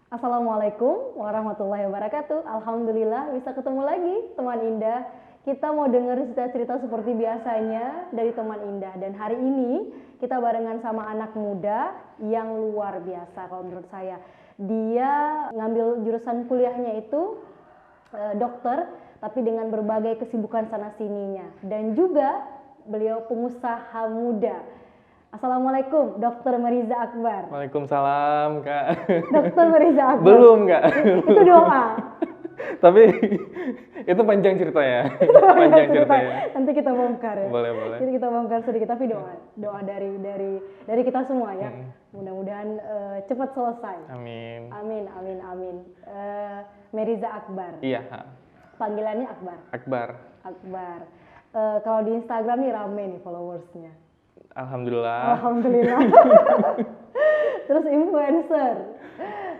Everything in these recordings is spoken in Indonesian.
Assalamualaikum warahmatullahi wabarakatuh. Alhamdulillah bisa ketemu lagi teman Indah. Kita mau dengar cerita-cerita seperti biasanya dari teman Indah. Dan hari ini kita barengan sama anak muda yang luar biasa kalau menurut saya. Dia ngambil jurusan kuliahnya itu dokter, tapi dengan berbagai kesibukan sana sininya. Dan juga beliau pengusaha muda. Assalamualaikum, Dr. Mariza Akbar. Waalaikumsalam, Kak. Dr. Mariza Akbar. Belum, Kak. Itu doa. Tapi itu panjang ceritanya. Panjang ceritanya. Nanti kita bongkar ya. Boleh, boleh. Jadi kita bongkar sedikit, tapi doa dari kita semua ya. Mudah-mudahan cepat selesai. Amin. Amin, amin, amin. Mariza Akbar. Iya, Panggilannya Akbar. Akbar. Akbar. Kalau di Instagram nih rame nih followersnya. Alhamdulillah. Alhamdulillah. Terus influencer.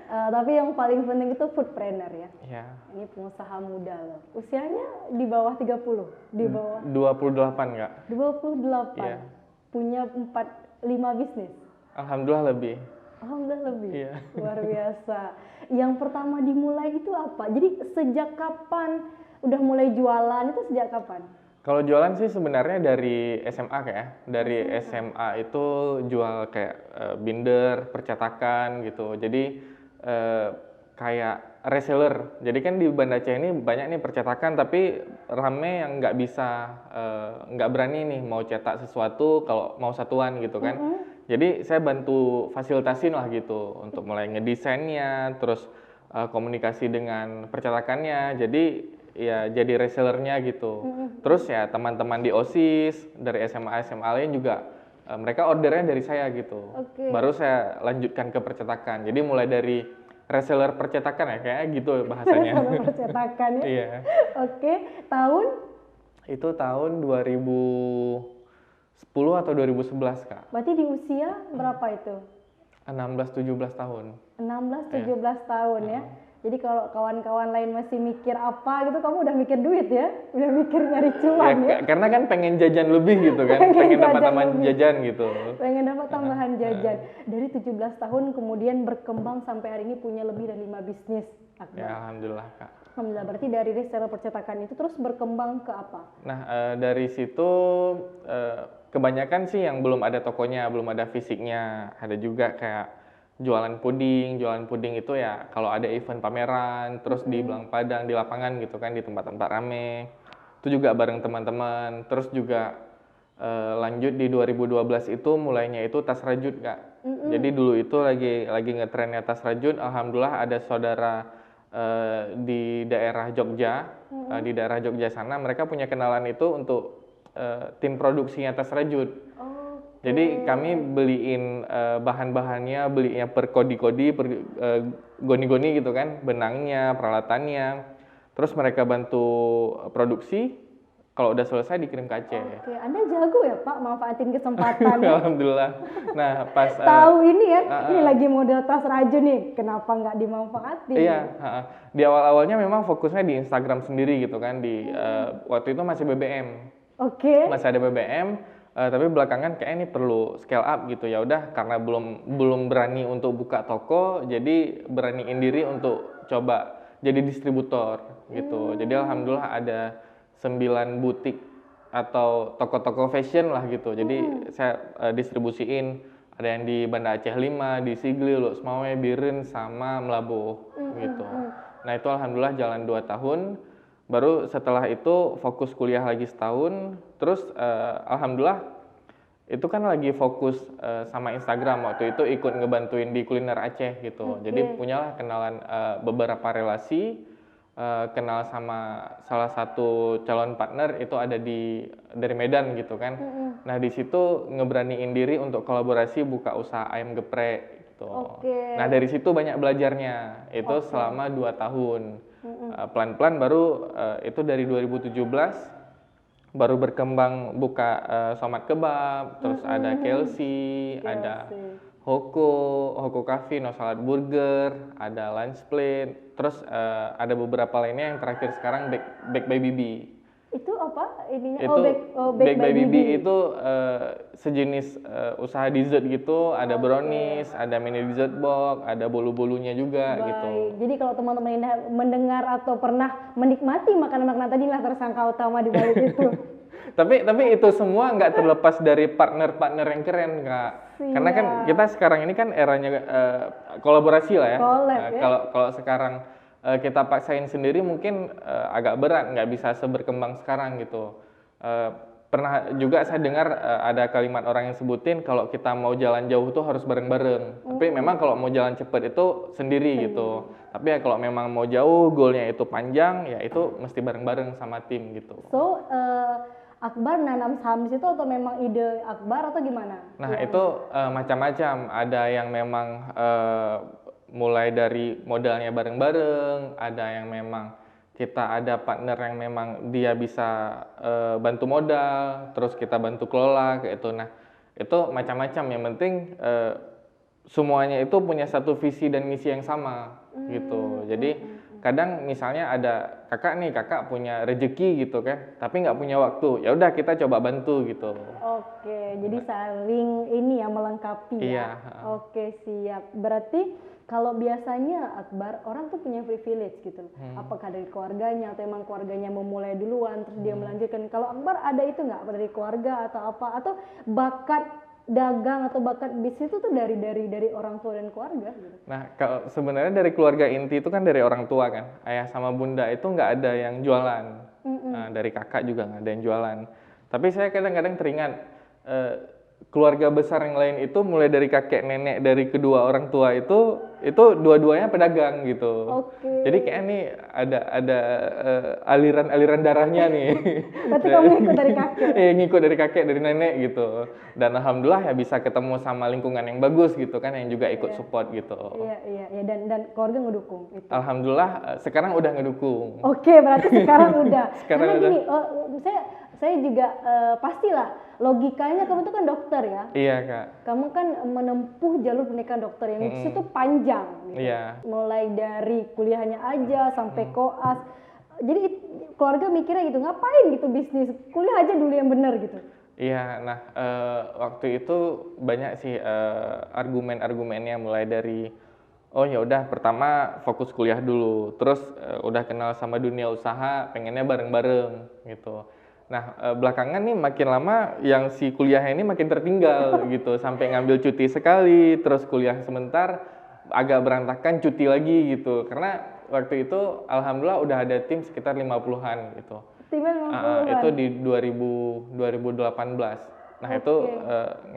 Tapi yang paling penting itu foodpreneur ya. Iya. Ini pengusaha muda loh. Usianya di bawah 30, di bawah 28, Kak. 28. Iya. Punya 5 bisnis. Alhamdulillah lebih. Alhamdulillah lebih. Iya. Luar biasa. Yang pertama dimulai itu apa? Jadi sejak kapan udah mulai jualan itu sejak kapan? Kalau jualan sih sebenarnya dari SMA kayak. Dari SMA itu jual kayak binder, percetakan gitu. Jadi kayak reseller. Jadi kan di Banda Aceh ini banyak nih percetakan, tapi rame yang nggak berani nih mau cetak sesuatu kalau mau satuan gitu kan. Jadi saya bantu fasilitasin lah gitu untuk mulai ngedesainnya, terus komunikasi dengan percetakannya. Jadi ya jadi resellernya gitu. Terus ya teman-teman di OSIS dari SMA lain juga mereka ordernya dari saya gitu. Oke. Baru saya lanjutkan ke percetakan. Jadi mulai dari reseller percetakan ya kayak gitu bahasanya. Reseller percetakan ya. Iya. Oke, tahun Itu tahun 2010 atau 2011, Kak. berarti di usia berapa itu? 16-17 tahun. 16-17 tahun ya. Jadi kalau kawan-kawan lain masih mikir apa gitu, kamu udah mikir duit ya? Udah mikir nyari cuan ya? Karena kan pengen jajan lebih gitu kan, pengen dapat tambahan jajan gitu. Pengen dapat tambahan jajan. Dari 17 tahun kemudian berkembang sampai hari ini punya lebih dari 5 bisnis. Akbar. Ya alhamdulillah, Kak. Alhamdulillah, berarti dari reseller percetakan itu terus berkembang ke apa? Nah dari situ kebanyakan sih yang belum ada tokonya, belum ada fisiknya. Ada juga kayak jualan puding itu ya kalau ada event pameran, terus di Belang Padang, di lapangan gitu kan, di tempat-tempat rame. Itu juga bareng teman-teman. Terus juga lanjut di 2012 itu mulainya itu tas rajut, Kak. Jadi dulu itu lagi ngetrennya tas rajut. Alhamdulillah ada saudara di daerah Jogja, di daerah Jogja sana mereka punya kenalan itu untuk tim produksinya tas rajut. Jadi kami beliin bahan-bahannya, belinya per kodi-kodi, per goni-goni gitu kan, benangnya, peralatannya. Terus mereka bantu produksi, kalau udah selesai dikirim ke Aceh. Oke, Anda jago ya Pak, manfaatin kesempatan ya? Alhamdulillah. Nah pas Tahu ini ya, ini lagi model tas raju nih, kenapa nggak dimanfaatin? Iya, di awal-awalnya memang fokusnya di Instagram sendiri gitu kan, di waktu itu masih BBM. Oke. Masih ada BBM. Tapi belakangan kayak ini perlu scale up gitu ya udah karena belum berani untuk buka toko jadi beraniin diri untuk coba jadi distributor gitu. Jadi alhamdulillah ada 9 butik atau toko-toko fashion lah gitu. Jadi saya distribusiin ada yang di Banda Aceh 5, di Sigli, Luk Semawe, Biren sama Melabuh gitu. Nah itu alhamdulillah jalan 2 tahun. Baru setelah itu fokus kuliah lagi setahun, terus alhamdulillah itu kan lagi fokus sama Instagram waktu itu ikut ngebantuin di kuliner Aceh gitu. Jadi punyalah kenalan beberapa relasi, kenal sama salah satu calon partner itu ada dari Medan gitu kan. Nah di situ ngeberaniin diri untuk kolaborasi buka usaha ayam geprek gitu. Nah dari situ banyak belajarnya itu selama 2 tahun. Pelan-pelan baru itu dari 2017 baru berkembang buka Somat Kebab, terus ada Kelsey, ada Hoko Cafe, No Salad Burger, ada Lunch Plate, terus ada beberapa lainnya yang terakhir sekarang Back by Bibi. Itu apa ininya? Itu Bake Bake by by Bibi Bibi. itu sejenis usaha dessert gitu, ada Oke. brownies, ada mini dessert box, ada bolu-bolunya juga Baik. gitu. Jadi kalau teman-teman Indah mendengar atau pernah menikmati makanan-makanan tadi lah tersangka utama di balik itu. Tapi itu semua nggak terlepas dari partner-partner yang keren, Kak. Karena kan Siap. kita sekarang ini kan eranya kolaborasi lah ya. Collab ya. Kalau sekarang kita paksain sendiri mungkin agak berat, nggak bisa seberkembang sekarang gitu. Eh, Pernah juga saya dengar ada kalimat orang yang sebutin kalau kita mau jalan jauh tuh harus bareng-bareng. Tapi memang kalau mau jalan cepet itu sendiri gitu. Tapi ya kalau memang mau jauh, goalnya itu panjang, ya itu mesti bareng-bareng sama tim gitu. So, Akbar nanam saham di situ atau memang ide Akbar atau gimana? Nah, itu macam-macam. Ada yang memang mulai dari modalnya bareng-bareng, ada yang memang kita ada partner yang memang dia bisa bantu modal, terus kita bantu kelola kayak itu. Nah, itu macam-macam. Yang penting semuanya itu punya satu visi dan misi yang sama gitu. Jadi kadang misalnya ada kakak punya rezeki gitu kan, tapi nggak punya waktu. Ya udah kita coba bantu gitu. Oke, jadi saling ini ya melengkapi Iya. ya. Oke, siap. Berarti kalau biasanya Akbar orang tuh punya privilege gitu loh. Apakah dari keluarganya atau emang keluarganya memulai duluan terus dia melanjutkan. Kalau Akbar ada itu nggak apa dari keluarga atau apa atau bakat dagang atau bakat bisnis itu tuh dari orang tua dan keluarga gitu. Nah, kalau sebenarnya dari keluarga inti itu kan dari orang tua kan, ayah sama bunda itu nggak ada yang jualan. Nah, dari kakak juga nggak ada yang jualan. Tapi saya kadang-kadang teringat keluarga besar yang lain itu mulai dari kakek nenek dari kedua orang tua itu dua-duanya pedagang gitu. Oke. Jadi kayak nih ada aliran darahnya nih. Berarti kamu ikut dari kakek. Iya, ngikut dari kakek, dari nenek gitu. Dan alhamdulillah ya bisa ketemu sama lingkungan yang bagus gitu kan, yang juga ikut support gitu. Iya, dan keluarga ngedukung itu. Alhamdulillah sekarang udah ngedukung. Oke, berarti sekarang udah. Sekarang Karena udah. gini, saya juga pastilah logikanya kamu tuh kan dokter ya. Iya, Kak. Kamu kan menempuh jalur pendidikan dokter yang di situ panjang gitu. Iya. Mulai dari kuliahnya aja sampai koas. Jadi keluarga mikirnya gitu, ngapain gitu bisnis? Kuliah aja dulu yang benar gitu. Iya, nah waktu itu banyak sih argumen-argumennya mulai dari oh ya udah pertama fokus kuliah dulu, terus udah kenal sama dunia usaha, pengennya bareng-bareng gitu. Nah belakangan nih makin lama yang si kuliahnya ini makin tertinggal gitu, sampai ngambil cuti sekali, terus kuliah sebentar agak berantakan cuti lagi gitu, karena waktu itu alhamdulillah udah ada tim sekitar 50-an gitu. Timnya 50-an. Itu di 2018. Nah itu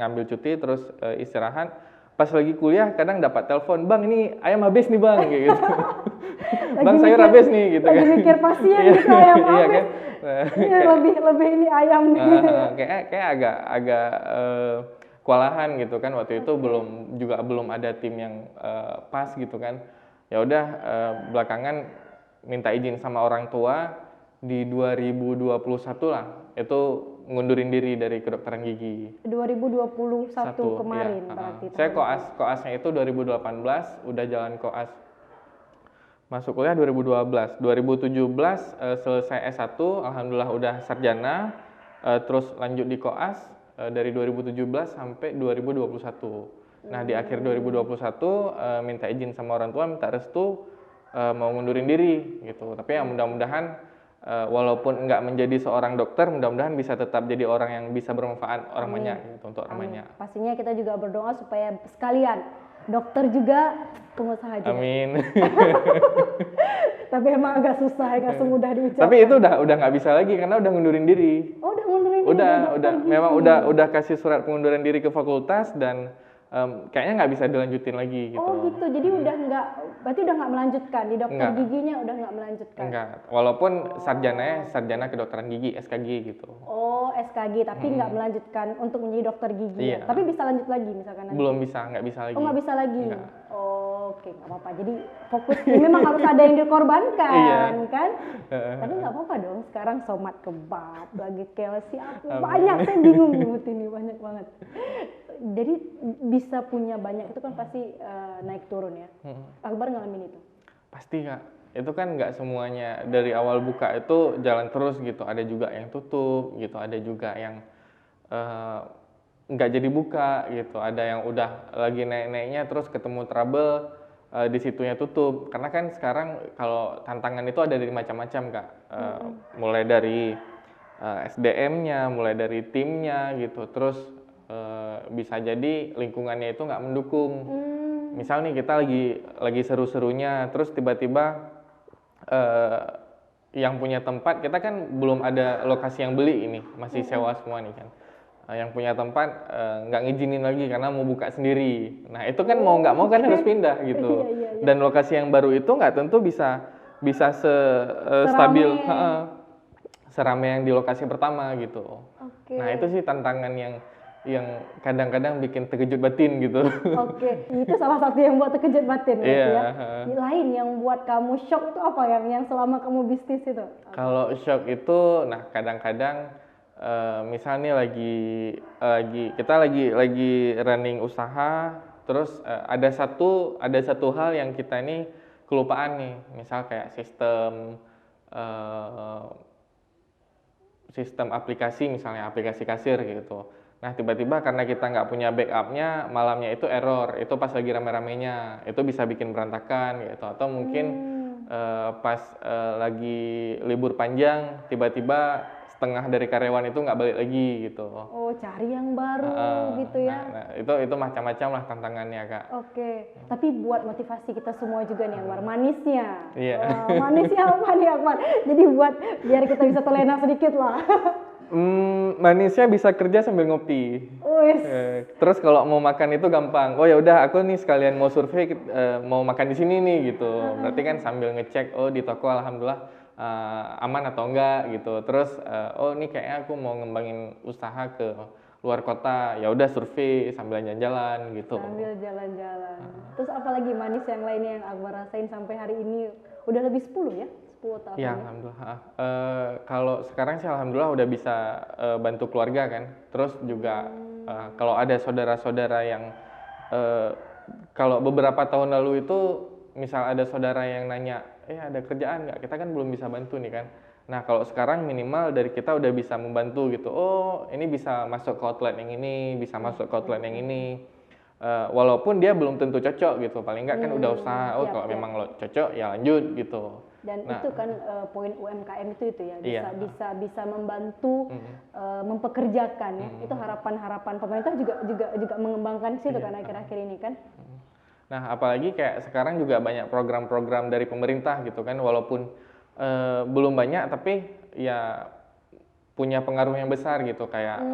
ngambil cuti terus istirahat. Pas lagi kuliah kadang dapat telepon, bang ini ayam habis nih bang, kayak gitu. Bang sayur habis nih gitu lagi kan. mikir pasien gitu ayam Iya habis. kan. Iya, lebih ini ayam nih. Kayak agak kewalahan gitu kan, waktu itu belum ada tim yang pas gitu kan. Ya udah belakangan minta izin sama orang tua di 2021 lah itu ngundurin diri dari kedokteran gigi. 2021 kemarin Iya, berarti. saya koasnya itu 2018, udah jalan koas masuk kuliah 2012. 2017 selesai S1, alhamdulillah udah sarjana, terus lanjut di koas dari 2017 sampai 2021. Nah, di akhir 2021 minta izin sama orang tua, minta restu mau ngundurin diri gitu. Tapi ya mudah-mudahan walaupun nggak menjadi seorang dokter, mudah-mudahan bisa tetap jadi orang yang bisa bermanfaat orang banyak gitu, untuk orang banyak. Pastinya kita juga berdoa supaya sekalian dokter juga, pengusaha juga. Amin. Tapi emang agak susah, agak semudah diucapkan. Tapi itu udah nggak bisa lagi karena udah ngundurin diri. Oh, udah ngundurin diri. Udah memang udah kasih surat pengunduran diri ke fakultas dan kayaknya nggak bisa dilanjutin lagi gitu. Oh gitu, jadi berarti udah nggak melanjutkan di dokter giginya, udah nggak melanjutkan. Enggak, walaupun sarjana kedokteran gigi SKG gitu. Oh SKG, tapi nggak melanjutkan untuk menjadi dokter gigi. Iya. Tapi bisa lanjut lagi misalkan nanti. Belum bisa, nggak bisa lagi. Oh nggak bisa lagi. Enggak. Oh, oke, nggak apa-apa. Jadi fokus memang harus ada yang dikorbankan, Iya. Kan? Tapi nggak apa-apa dong. Sekarang somat kebab lagi KLC apa banyak. Saya bingung nyebut ini banyak banget. Jadi bisa punya banyak itu kan pasti naik turun ya. Akbar ngalamin itu. Pasti Kak. itu kan nggak semuanya dari awal buka itu jalan terus gitu. Ada juga yang tutup gitu, ada juga yang eh, nggak jadi buka gitu. Ada yang udah lagi naik-naiknya terus ketemu trouble di situnya tutup. Karena kan sekarang kalau tantangan itu ada dari macam-macam Kak. Mulai dari SDM-nya, mulai dari timnya gitu. Terus bisa jadi lingkungannya itu nggak mendukung. Misal nih kita lagi seru-serunya, terus tiba-tiba yang punya tempat, kita kan belum ada lokasi yang beli ini, masih sewa semua nih kan. Yang punya tempat nggak ngizinin lagi karena mau buka sendiri. Nah itu kan mau nggak mau kan harus pindah gitu. Dan lokasi yang baru itu nggak tentu bisa stabil, serame yang di lokasi pertama gitu. Nah itu sih tantangan yang kadang-kadang bikin terkejut batin gitu. Itu salah satu yang buat terkejut batin gitu ya. Lain yang buat kamu shock itu apa yang selama kamu bisnis itu? Kalau shock itu, nah kadang-kadang misalnya kita lagi running usaha, terus ada satu hal yang kita ini kelupaan nih, misal kayak sistem aplikasi, misalnya aplikasi kasir gitu. Nah tiba-tiba karena kita nggak punya backupnya, malamnya itu error, itu pas lagi rame-ramenya, itu bisa bikin berantakan gitu. Atau mungkin pas lagi libur panjang, tiba-tiba setengah dari karyawan itu nggak balik lagi gitu. Oh, cari yang baru gitu ya. Nah, itu macam-macam lah tantangannya Kak. Tapi buat motivasi kita semua juga nih Akbar, manisnya. Iya. Manisnya apa nih Akbar? Jadi buat biar kita bisa terlena sedikit lah. Manisnya bisa kerja sambil ngopi. Terus kalau mau makan itu gampang. Oh ya udah, aku nih sekalian mau survei mau makan di sini nih gitu. Berarti kan sambil ngecek, oh di toko alhamdulillah aman atau enggak gitu. Terus oh ini kayaknya aku mau ngembangin usaha ke luar kota. Ya udah survei sambil jalan-jalan gitu. Sambil jalan-jalan. Terus apalagi manis yang lainnya yang Akbar rasain sampai hari ini? Udah lebih 10 ya? 10 tahun. Ya, alhamdulillah. Kalau sekarang sih alhamdulillah udah bisa bantu keluarga kan. Terus juga kalau ada saudara-saudara yang kalau beberapa tahun lalu itu misal ada saudara yang nanya, ada kerjaan nggak? Kita kan belum bisa bantu nih kan. Nah kalau sekarang minimal dari kita udah bisa membantu gitu. Oh ini bisa masuk ke outlet yang ini, bisa masuk ke outlet yang ini. Walaupun dia belum tentu cocok gitu, paling nggak kan udah usaha. Kalau memang lo cocok ya lanjut gitu. Dan itu kan poin UMKM itu ya, bisa membantu mempekerjakan ya. Itu harapan pemerintah juga mengembangkan situ kan akhir-akhir ini kan. Nah apalagi kayak sekarang juga banyak program-program dari pemerintah gitu kan, walaupun belum banyak tapi ya punya pengaruh yang besar gitu, kayak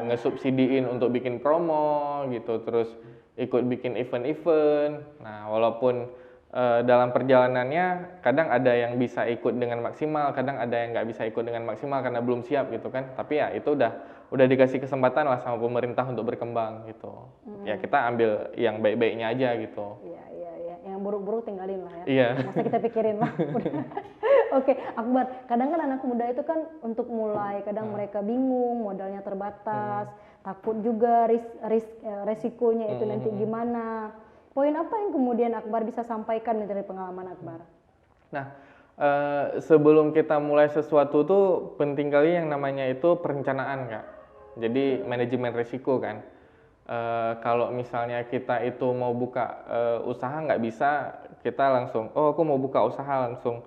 ngesubsidiin untuk bikin promo gitu, terus ikut bikin event-event. Nah walaupun dalam perjalanannya kadang ada yang bisa ikut dengan maksimal, kadang ada yang nggak bisa ikut dengan maksimal karena belum siap gitu kan. Tapi ya itu udah dikasih kesempatan lah sama pemerintah untuk berkembang gitu. Ya kita ambil yang baik-baiknya aja gitu. Iya. Yang buruk-buruk tinggalin lah ya. Iya. Masa kita pikirin lah. Akbar, kadang kan anak muda itu kan untuk mulai, kadang mereka bingung, modalnya terbatas, takut juga resikonya itu nanti gimana. Poin apa yang kemudian Akbar bisa sampaikan dari pengalaman Akbar? Nah, sebelum kita mulai sesuatu tuh penting kali yang namanya itu perencanaan Kak. Jadi manajemen risiko kan. Kalau misalnya kita itu mau buka usaha nggak bisa kita langsung, aku mau buka usaha langsung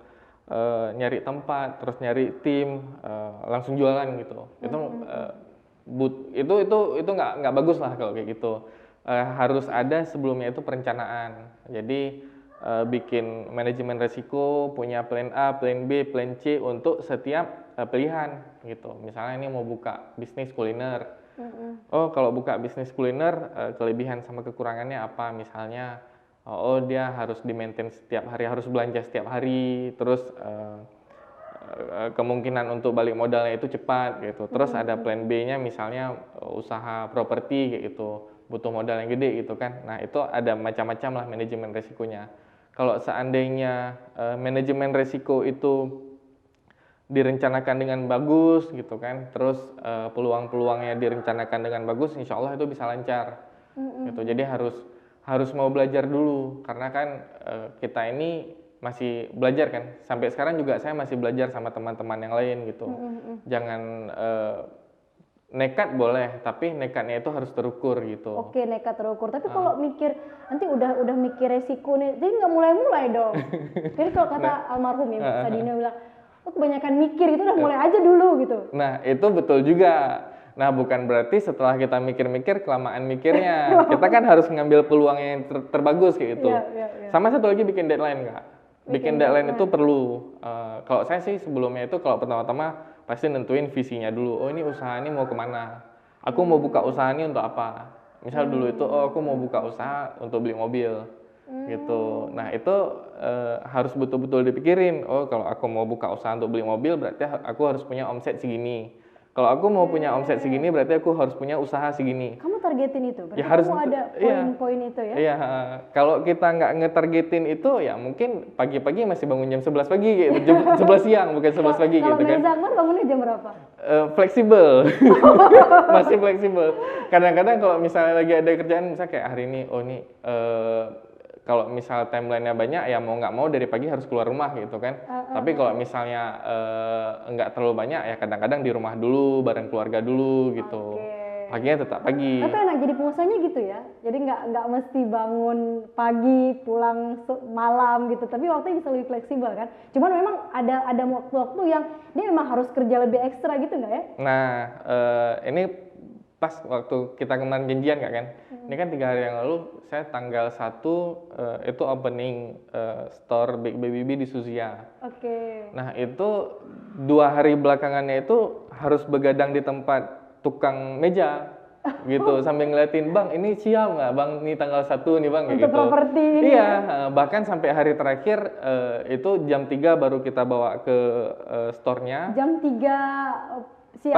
nyari tempat, terus nyari tim, langsung jualan gitu. Itu nggak bagus lah kalau kayak gitu. Harus ada sebelumnya itu perencanaan. Jadi bikin manajemen risiko, punya plan A, plan B, plan C untuk setiap pilihan gitu. Misalnya ini mau buka bisnis kuliner. Kalau buka bisnis kuliner kelebihan sama kekurangannya apa? Misalnya dia harus di-maintain setiap hari, harus belanja setiap hari, terus kemungkinan untuk balik modalnya itu cepat gitu. Terus ada plan B-nya misalnya usaha properti kayak gitu, butuh modal yang gede gitu kan. Nah, itu ada macam-macam lah manajemen risikonya. Kalau seandainya manajemen risiko itu direncanakan dengan bagus gitu kan, terus peluang-peluangnya direncanakan dengan bagus, insya Allah itu bisa lancar gitu. Jadi harus mau belajar dulu, karena kan kita ini masih belajar kan. Sampai sekarang juga saya masih belajar sama teman-teman yang lain gitu. Jangan nekat boleh, tapi nekatnya itu harus terukur gitu. Oke, nekat terukur. Tapi kalau mikir nanti udah mikir resiko nih, jadi nggak mulai-mulai dong. Jadi kalau kata almarhum Ibu Sadina bilang, oh, kebanyakan mikir itu udah mulai aja dulu gitu. Nah, itu betul juga. Nah, bukan berarti setelah kita mikir-mikir kelamaan mikirnya. Kita kan harus ngambil peluang yang terbagus kayak gitu. Iya. Sama satu lagi bikin deadline, Kak. Bikin deadline itu perlu. Kalau saya sih sebelumnya itu kalau pertama-tama pasti nentuin visinya dulu. Oh, ini usaha ini mau kemana? Aku mau buka usaha ini untuk apa? Misal dulu itu, oh aku mau buka usaha untuk beli mobil. Gitu. Nah, itu harus betul-betul dipikirin. Oh, kalau aku mau buka usaha untuk beli mobil berarti aku harus punya omset segini. Kalau aku mau punya omset segini berarti aku harus punya usaha segini. Kamu targetin itu? Berarti Ya, harus kamu ada poin-poin itu ya? Iya, kalau kita nggak ngetargetin itu ya mungkin pagi-pagi masih bangun jam 11 pagi gitu, jam 11 siang bukan 11 pagi gitu kan. Kalau Neza Akbar bangunnya jam berapa? Fleksibel. Masih fleksibel. Kadang-kadang kalau misalnya lagi ada kerjaan misalnya kayak hari ini, oh ini kalau misal timeline-nya banyak ya mau nggak mau dari pagi harus keluar rumah gitu kan. Tapi kalau misalnya nggak terlalu banyak ya kadang-kadang di rumah dulu bareng keluarga dulu gitu. Paginya tetap pagi. Tapi enak jadi pengusahanya gitu ya. Jadi nggak mesti bangun pagi pulang malam gitu. Tapi waktunya bisa lebih fleksibel kan. Cuman memang ada waktu-waktu yang dia memang harus kerja lebih ekstra gitu nggak ya? Nah ini pas waktu kita kemarin janjian nggak kan? Ini kan 3 hari yang lalu saya tanggal 1 itu opening store Big Baby Bee di Suzia. Oke. Nah itu 2 hari belakangannya itu harus begadang di tempat tukang meja gitu sambil ngeliatin, bang ini siap nggak bang, ini tanggal 1 nih bang kayak Untuk gitu. properti ini. Iya, bahkan sampai hari terakhir itu jam 3 baru kita bawa ke store-nya. Jam 3 siang.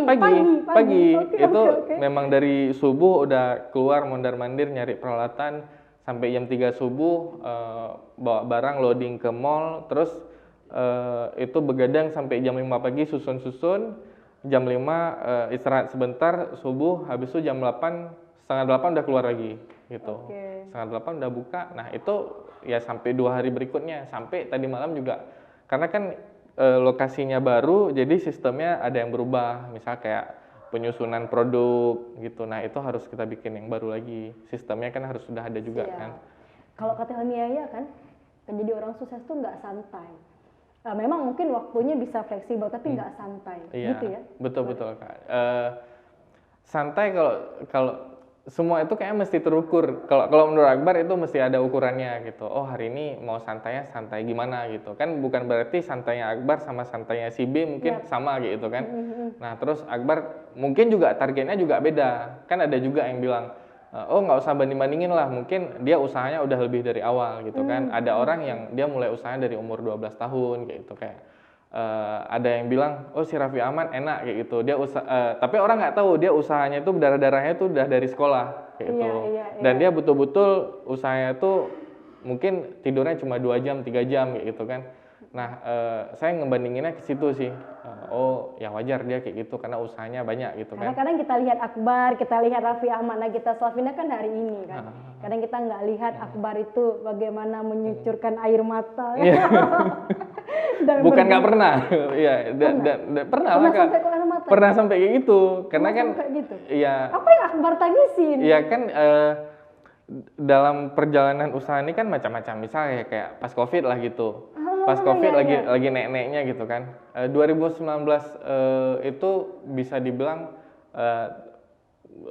Pagi. Okay, Itu okay. memang dari subuh udah keluar mondar-mandir nyari peralatan sampai jam 3 subuh bawa barang loading ke mall, terus itu begadang sampai jam 5 pagi susun-susun. Jam 5 istirahat sebentar subuh, habis itu jam 8 setengah 8 udah keluar lagi gitu. Setengah 8 udah buka. Nah itu ya sampai 2 hari berikutnya, sampai tadi malam juga karena kan lokasinya baru jadi sistemnya ada yang berubah, misal kayak penyusunan produk gitu. Nah itu harus kita bikin yang baru lagi, sistemnya kan harus sudah ada juga kan. Kalau kata Helmiaya kan menjadi orang sukses tuh nggak santai. Memang mungkin waktunya bisa fleksibel tapi nggak santai, gitu ya? Betul Kak. Santai kalau semua itu kayaknya mesti terukur. Kalau menurut Akbar itu mesti ada ukurannya gitu. Oh hari ini mau santainya santai gimana gitu kan? Bukan berarti santainya Akbar sama santainya si B mungkin sama gitu kan? Nah terus Akbar mungkin juga targetnya juga beda. Kan ada juga yang bilang, oh nggak usah banding-bandingin lah, mungkin dia usahanya udah lebih dari awal gitu kan. Ada orang yang dia mulai usahanya dari umur 12 tahun kayak gitu kayak. Ada yang bilang, oh si Raffi Ahmad enak kayak gitu. Dia tapi orang nggak tahu dia usahanya itu darah-darahnya itu udah dari sekolah kayak gitu. Dan dia betul-betul usahanya itu mungkin tidurnya cuma 2 jam, 3 jam kayak gitu kan. Nah, saya ngebandinginnya ke situ sih. Oh, ya wajar dia kayak gitu karena usahanya banyak gitu kan. Karena kadang kita lihat Akbar, kita lihat Raffi Ahmad, Nagita Slavina kan hari ini kan. Kadang kita nggak lihat Akbar itu bagaimana menyucurkan air mata. Bukan nggak pernah, iya, pernah lah Kak. Sampai ke air mata. Pernah sampai kayak gitu, karena kan, gitu. Iya. Apa yang Akbar tangisin? Iya kan. Dalam perjalanan usaha ini kan macam-macam, misalnya kayak pas COVID lah gitu. Pas COVID lagi naik-naiknya gitu kan. 2019 itu bisa dibilang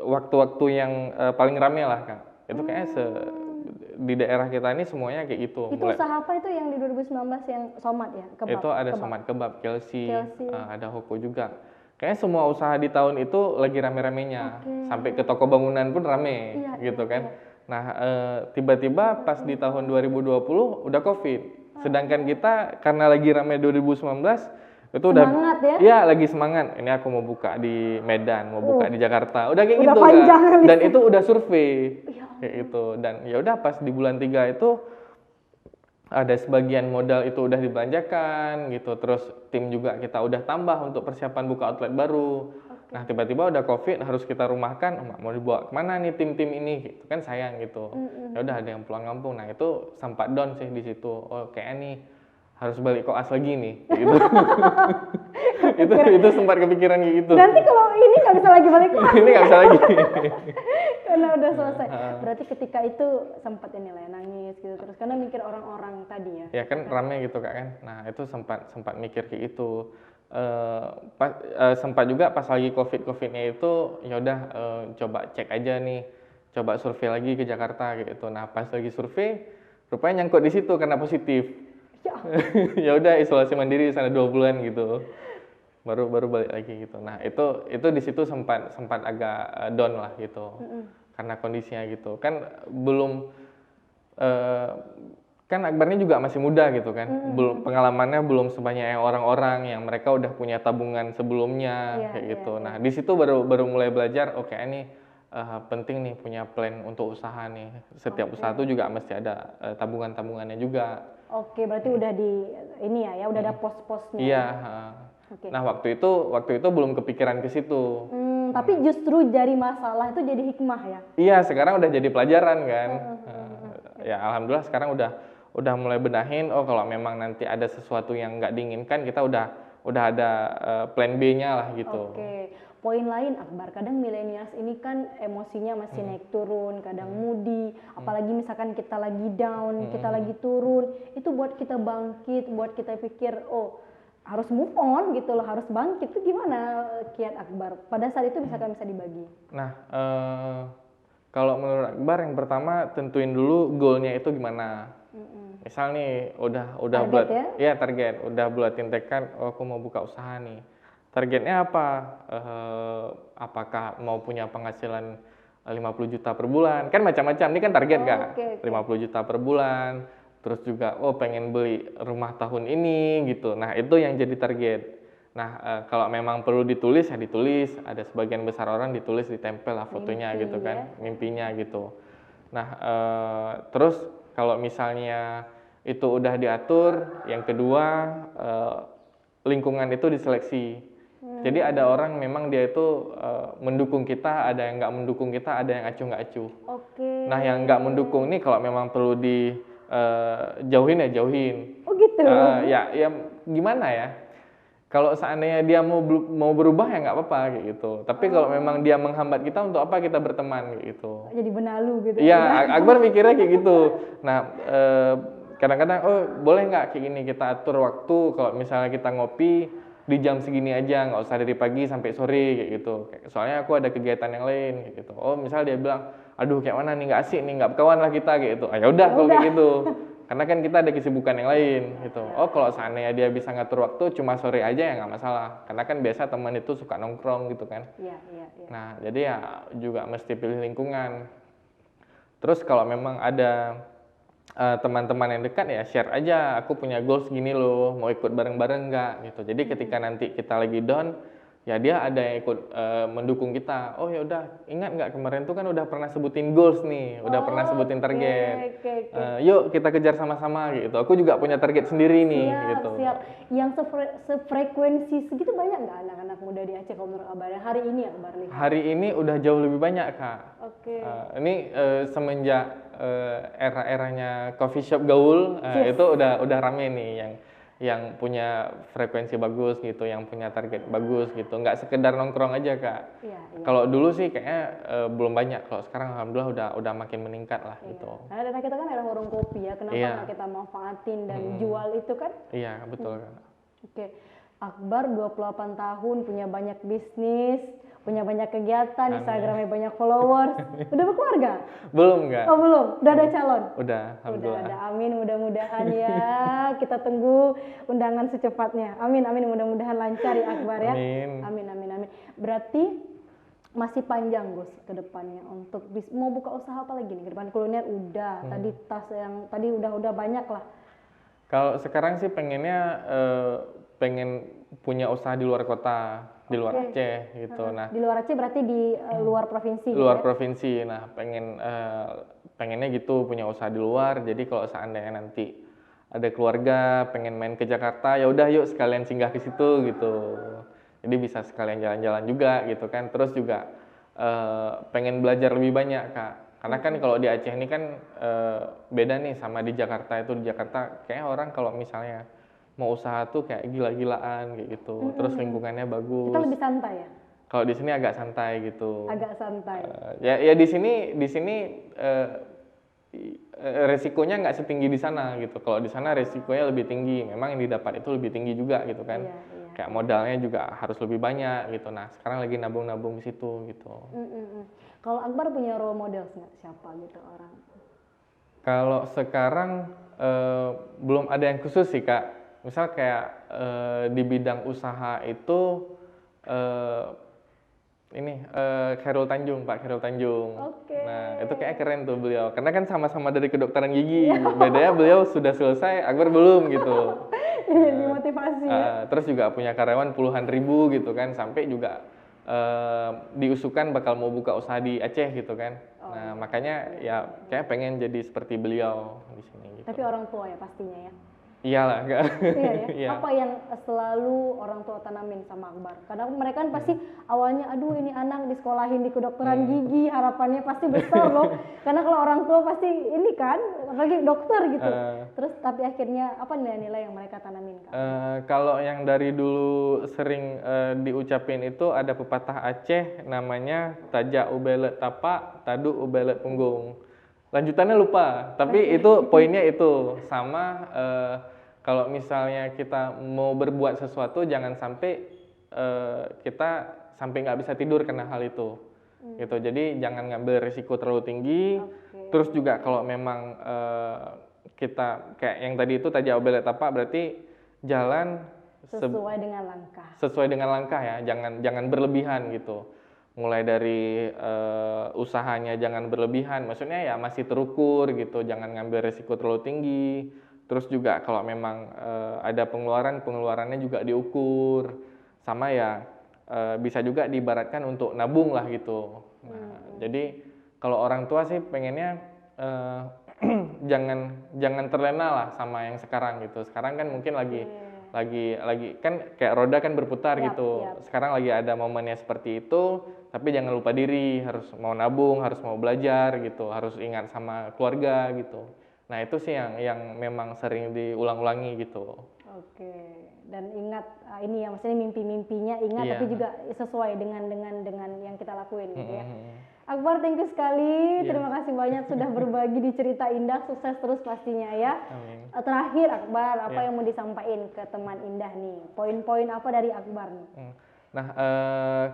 waktu-waktu yang paling rame lah Kak. Itu kayaknya di daerah kita ini semuanya kayak gitu. Itu usaha apa itu yang di 2019 yang Somat ya? Kebab, itu ada Somat Kebab, Kelsey. Ada Hoko juga. Kayaknya semua usaha di tahun itu lagi rame-ramenya. Sampai ke toko bangunan pun rame gitu kan. Nah, tiba-tiba pas di tahun 2020 udah COVID. Sedangkan kita karena lagi rame 2019 itu udah semangat ya? Iya, lagi semangat. Ini aku mau buka di Medan, mau buka di Jakarta. Udah kayak gitu kan. Dan itu udah survei. Kayak gitu. Dan ya udah pas di bulan 3 itu ada sebagian modal itu udah dibelanjakan gitu. Terus tim juga kita udah tambah untuk persiapan buka outlet baru. Nah tiba-tiba udah COVID harus kita rumahkan, mau dibawa kemana nih tim-tim ini? Gitu kan sayang gitu. Ya udah ada yang pulang kampung. Nah itu sempat down sih di situ. Oh kayaknya nih harus balik koas lagi nih. Gitu. itu sempat kepikiran kayak gitu. Nanti kalau ini nggak bisa lagi balik kelas. Ini nggak bisa lagi. Karena udah selesai. Berarti ketika itu sempat ini lah nangis gitu terus karena mikir orang-orang tadi ya. Ya kan rame gitu Kak kan. Nah itu sempat mikir kayak gitu. Sempat juga pas lagi covidnya itu ya udah coba cek aja nih, coba survei lagi ke Jakarta gitu. Nah pas lagi survei rupanya nyangkut di situ karena positif. Ya udah isolasi mandiri sana 2 bulan gitu, baru balik lagi gitu. Nah itu di situ sempat agak down lah gitu, karena kondisinya gitu kan belum kan Akbarnya juga masih muda gitu kan, belum pengalamannya belum sebanyak orang-orang yang mereka udah punya tabungan sebelumnya kayak gitu. Nah di situ baru mulai belajar, oke ini penting nih punya plan untuk usaha nih. Setiap usaha itu juga mesti ada tabungannya juga. Oke, berarti udah di ini ya udah ada pos-posnya. Iya. Nah waktu itu belum kepikiran ke situ. Tapi justru dari masalah itu jadi hikmah ya. Iya, sekarang udah jadi pelajaran kan. Ya alhamdulillah sekarang udah mulai benahin. Oh kalau memang nanti ada sesuatu yang nggak diinginkan, kita udah ada plan B-nya lah gitu. Oke. Poin lain Akbar, kadang milenials ini kan emosinya masih naik turun, kadang moody, apalagi misalkan kita lagi down, kita lagi turun, itu buat kita bangkit, buat kita pikir, oh harus move on gitu loh, harus bangkit. Itu gimana kiat Akbar? Pada saat itu misalkan bisa dibagi. Nah, kalau menurut Akbar yang pertama tentuin dulu goalnya itu gimana. Misal nih udah target, udah bulatin tekad, oh aku mau buka usaha nih. Targetnya apa? Apakah mau punya penghasilan 50 juta per bulan? Kan macam-macam, ini kan target Kak. 50 juta per bulan, terus juga pengen beli rumah tahun ini gitu. Nah itu yang jadi target. Nah kalau memang perlu ditulis ya ditulis, ada sebagian besar orang ditulis ditempel lah fotonya gitu kan, mimpinya gitu. Nah terus kalau misalnya itu udah diatur, yang kedua lingkungan itu diseleksi. Jadi ada orang memang dia itu mendukung kita, ada yang nggak mendukung kita, ada yang acuh nggak acuh. Nah yang nggak mendukung nih kalau memang perlu dijauhin ya jauhin. Oh gitu. Ya gimana ya? Kalau seandainya dia mau berubah ya nggak apa-apa kayak gitu. Tapi kalau memang dia menghambat kita, untuk apa kita berteman kayak gitu. Jadi benalu gitu. Iya, Akbar mikirnya kayak gitu. Nah kadang-kadang boleh nggak kayak gini kita atur waktu, kalau misalnya kita ngopi di jam segini aja, nggak usah dari pagi sampai sore kayak gitu. Soalnya aku ada kegiatan yang lain kayak gitu. Oh misal dia bilang, aduh kayak mana nih nggak asik nih, nggak berkawan lah kita kayak gitu. Ya udah kalau kayak gitu. Karena kan kita ada kesibukan yang lain gitu. Oh kalau seandainya dia bisa ngatur waktu cuma sore aja ya nggak masalah. Karena kan biasa teman itu suka nongkrong gitu kan. Iya. Nah jadi ya juga mesti pilih lingkungan. Terus kalau memang ada teman-teman yang dekat ya share aja, aku punya goals gini loh, mau ikut bareng-bareng nggak gitu. Jadi ketika nanti kita lagi down ya dia ada yang ikut mendukung kita. Oh ya udah, ingat nggak kemarin tuh kan udah pernah sebutin goals nih, udah pernah sebutin target. Yuk kita kejar sama-sama gitu. Aku juga punya target sendiri nih gitu. Siap. Yang sefrekuensi segitu banyak nggak anak-anak muda di Aceh kalau menurut Akbar? Hari ini Akbar lihat. Hari ini udah jauh lebih banyak Kak. Ini semenjak era-eranya coffee shop gaul itu udah rame nih yang punya frekuensi bagus gitu, yang punya target bagus gitu, nggak sekedar nongkrong aja Kak. Kalau dulu sih kayaknya belum banyak, kalau sekarang alhamdulillah udah makin meningkat lah gitu. Karena kita kan ada warung kopi ya, kenapa nggak kita manfaatin dan jual itu kan? Iya betul Kak. Oke. Akbar 28 tahun, punya banyak bisnis, punya banyak kegiatan, Instagramnya banyak followers. Udah berkeluarga? Belum Kak. Oh belum? Udah ada calon? Udah, alhamdulillah. Udah ada, amin mudah-mudahan ya. Kita tunggu undangan secepatnya. Amin, mudah-mudahan lancar ya Akbar ya. Amin. Berarti masih panjang Gus ke depannya untuk mau buka usaha apa lagi nih? Ke depan kuliner udah, tadi tas yang tadi udah banyak lah. Kalau sekarang sih pengennya pengen punya usaha di luar kota, di luar Aceh gitu. Nah, di luar Aceh berarti di luar provinsi. Luar provinsi. Nah, pengennya gitu punya usaha di luar. Jadi kalau seandainya nanti ada keluarga pengen main ke Jakarta, ya udah yuk sekalian singgah ke situ gitu. Jadi bisa sekalian jalan-jalan juga gitu kan. Terus juga pengen belajar lebih banyak Kak. Karena kan kalau di Aceh ini kan beda nih sama di Jakarta. Itu di Jakarta kayak orang kalau misalnya mau usaha tuh kayak gila-gilaan kayak gitu. Terus lingkungannya Kita bagus. lebih santai ya? Kalau di sini agak santai gitu. Agak santai. Ya di sini resikonya nggak setinggi di sana gitu. Kalau di sana resikonya lebih tinggi. Memang yang didapat itu lebih tinggi juga gitu kan. Iya, iya. Kayak modalnya juga harus lebih banyak gitu. Nah sekarang lagi nabung-nabung di situ gitu. Kalau Akbar punya role model nggak, siapa gitu orang? Kalau sekarang belum ada yang khusus sih Kak. Misal kayak di bidang usaha itu Khairul Tanjung, Pak Khairul Tanjung. Oke. Nah, itu kayak keren tuh beliau. Karena kan sama-sama dari kedokteran gigi. Bedanya beliau sudah selesai, Akbar belum gitu. Jadi motivasi ya. Terus juga punya karyawan puluhan ribu gitu kan, sampai juga diusukan bakal mau buka usaha di Aceh gitu kan. Nah, makanya ya kayak pengen jadi seperti beliau di sini gitu. Tapi orang tua ya pastinya ya. Iyalah, Kak. Iya ya. Iya. Apa yang selalu orang tua tanamin sama Akbar? Kadang mereka kan pasti awalnya, aduh ini anak disekolahin di kedokteran gigi, harapannya pasti besar loh. Karena kalau orang tua pasti ini kan, apalagi dokter gitu. Terus tapi akhirnya apa nilai-nilai yang mereka tanamin Kak? Kalau yang dari dulu sering diucapin itu ada pepatah Aceh namanya Taja ubelet tapak, tadu ubelet punggung. Lanjutannya lupa, tapi itu poinnya itu sama. Kalau misalnya kita mau berbuat sesuatu jangan sampai kita sampai nggak bisa tidur karena hal itu gitu. Jadi jangan ngambil risiko terlalu tinggi. Terus juga kalau memang kita kayak yang tadi itu Taja ubelet tapak, berarti jalan sesuai dengan langkah ya, jangan berlebihan gitu. Mulai dari usahanya jangan berlebihan, maksudnya ya masih terukur gitu, jangan ngambil risiko terlalu tinggi. Terus juga kalau memang ada pengeluarannya juga diukur, sama ya bisa juga diibaratkan untuk nabung lah gitu. Nah, jadi kalau orang tua sih pengennya jangan terlena lah sama yang sekarang gitu. Sekarang kan mungkin lagi kan kayak roda kan berputar gitu. Sekarang lagi ada momennya seperti itu, tapi jangan lupa diri, harus mau nabung, harus mau belajar gitu, harus ingat sama keluarga gitu. Nah itu sih yang memang sering diulang-ulangi gitu. Oke. Dan ingat ini ya, maksudnya mimpi-mimpinya ingat, tapi juga sesuai dengan yang kita lakuin gitu ya. Akbar, thank you sekali. Terima kasih banyak sudah berbagi di Cerita Indah. Sukses terus pastinya ya. Amin. Terakhir Akbar, apa yang mau disampaikan ke teman Indah nih? Poin-poin apa dari Akbar nih? Nah,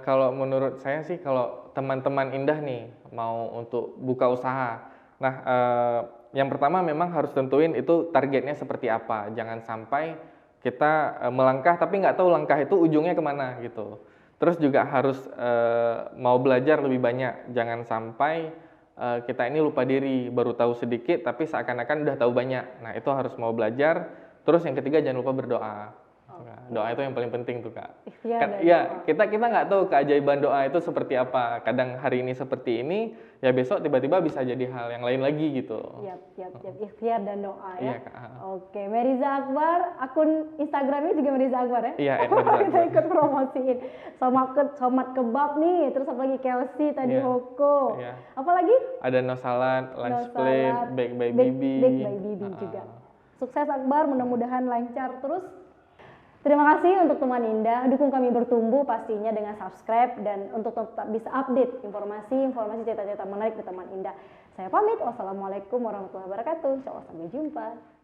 kalau menurut saya sih kalau teman-teman Indah nih mau untuk buka usaha. Nah, yang pertama memang harus tentuin itu targetnya seperti apa. Jangan sampai kita melangkah tapi nggak tahu langkah itu ujungnya kemana gitu. Terus juga harus mau belajar lebih banyak. Jangan sampai kita ini lupa diri, baru tahu sedikit tapi seakan-akan udah tahu banyak. Nah itu harus mau belajar. Terus yang ketiga jangan lupa berdoa. Nah, doa itu yang paling penting tuh Kak. Ya kita nggak tahu keajaiban doa itu seperti apa. Kadang hari ini seperti ini, ya besok tiba-tiba bisa jadi hal yang lain lagi gitu. Yap. Ikhtiar dan doa ya. Iya, Kak. Oke, Meriza Akbar, akun Instagramnya juga Meriza Akbar ya? Iya, Meriza Akbar. Kita ikut promosiin. Somat kebab nih, terus apalagi Kelsey tadi, Hoko. Iya. Apalagi? Ada no salad, lunch plate, bake by Bibi. Bake by Bibi juga. Sukses Akbar, mudah-mudahan lancar terus. Terima kasih untuk teman Indah, dukung kami bertumbuh pastinya dengan subscribe dan untuk tetap bisa update informasi cerita-cerita menarik di teman Indah. Saya pamit, wassalamualaikum warahmatullahi wabarakatuh. Insyaallah sampai jumpa.